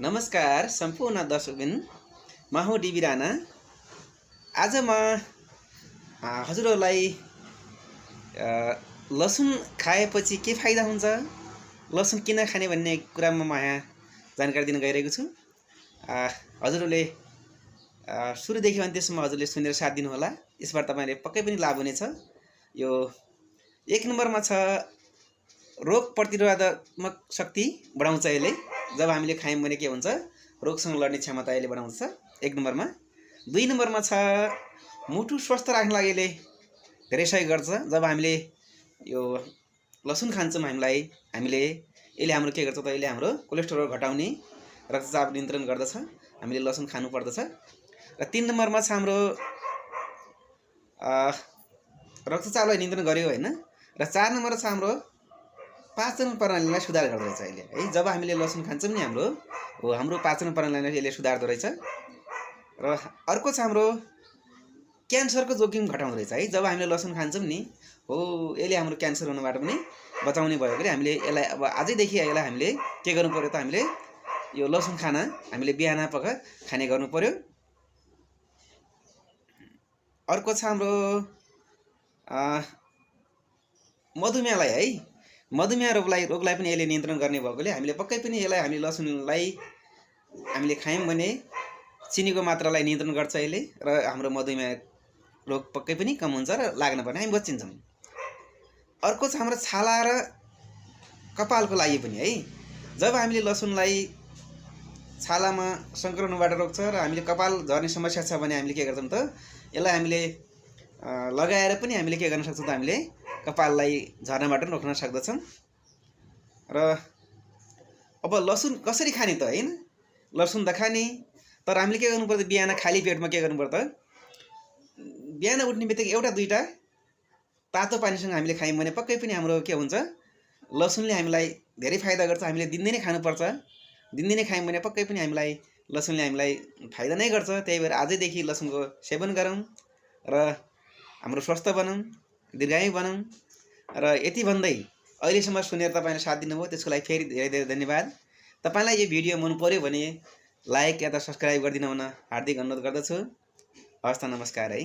नमस्कार सम्पूर्ण दर्शकबिन, म हो डिबी राणा। आज म हजुरहरूलाई लसुन खाएपछि के फाइदा हुन्छ, लसुन किन खाने भन्ने कुरामा म यहाँ जानकारी दिन गइरहेको छु। हजुरहरूले सुरुदेखि अन्त्यसम्म हजुरले सुनेर साथ दिनुहोला। यसबाट तपाईँले पक्कै पनि लाभ हुनेछ। यो 1 नम्बरमा छ रोग प्रतिरोधात्मक शक्ति बढाउँछ यसले। जब हामीले खायौँ भने के हुन्छ, रोगसँग लड्ने क्षमता यसले बढाउँछ 1 नम्बरमा। 2 नम्बरमा छ मुटु स्वस्थ राख्न लागि यसले धेरै सहयोग गर्छ। जब हामीले यो लसुन खान्छौँ हामीले यसले हाम्रो के गर्छ त, यसले हाम्रो कोलेस्ट्रोल घटाउने, रक्तचाप नियन्त्रण गर्दछ। हामीले लसुन खानु पर्दछ। र 3 नम्बरमा छ हाम्रो रक्तचापलाई नियन्त्रण गर्यो हैन। र 4 नम्बर छ हाम्रो पाचन प्रणालीलाई सुधार गर्दछ अहिले है। जब हामीले लसुन खान्छौँ नि हाम्रो पाचन प्रणालीलाई यसले सुधार्दो रहेछ। र अर्को छ हाम्रो क्यान्सरको जोखिम घटाउँदो रहेछ है। जब हामीले लसुन खान्छौँ नि यसले हाम्रो क्यान्सर हुनबाट पनि बचाउने भयो कि हामीले यसलाई अब आजैदेखि यसलाई हामीले के गर्नु पर्यो त, हामीले यो लसुन खाना हामीले बिहान पख खाने गर्नु पर्यो। अर्को छ हाम्रो मधुमेहलाई है। मधुमेह रोगलाई पनि यसले नियन्त्रण गर्ने भएकोले हामीले पक्कै पनि यसलाई हामी लसुनलाई हामीले खायौँ भने चिनीको मात्रालाई नियन्त्रण गर्छ यसले। र हाम्रो मधुमेह रोग पक्कै पनि कम हुन्छ र लाग्न पनि हामी बचिन्छौँ। अर्को छ हाम्रो छाला र कपालको लागि पनि है। जब हामीले लसुनलाई छालामा सङ्क्रमणबाट रोक्छ र हामीले कपाल झर्ने समस्या छ भने हामीले के गर्छौँ त, यसलाई हामीले लगाएर पनि हामीले के गर्न सक्छौँ त, हामीले कपाललाई झर्नबाट रोक्न सक्दछौँ। र अब लसुन कसरी खाने त हैन, लसुन त खाने, तर हामीले के गर्नु पर्छ, बिहान खाली पेटमा के गर्नु पर्छ, बिहान उठ्ने बित्तिकै एउटा दुईटा तातो पानीसँग हामीले खायौँ भने पक्कै पनि हाम्रो के हुन्छ, लसुनले हामीलाई धेरै फाइदा गर्छ। हामीले दिनदिनै खानुपर्छ। दिनदिनै खायौँ भने पक्कै पनि लसुनले हामीलाई फाइदा नै गर्छ। त्यही भएर आजैदेखि लसुनको सेवन गरौँ र हाम्रो स्वस्थ बनौँ, दीर्घायु बनौँ। र यति भन्दै अहिलेसम्म सुनेर तपाईँले साथ दिनुभयो, त्यसको लागि फेरि धेरै धेरै धन्यवाद। तपाईँलाई यो भिडियो मन पर्यो भने लाइक या त सब्सक्राइब गरिदिन हुन हार्दिक अनुरोध गर्दछु। हवस् त, नमस्कार है।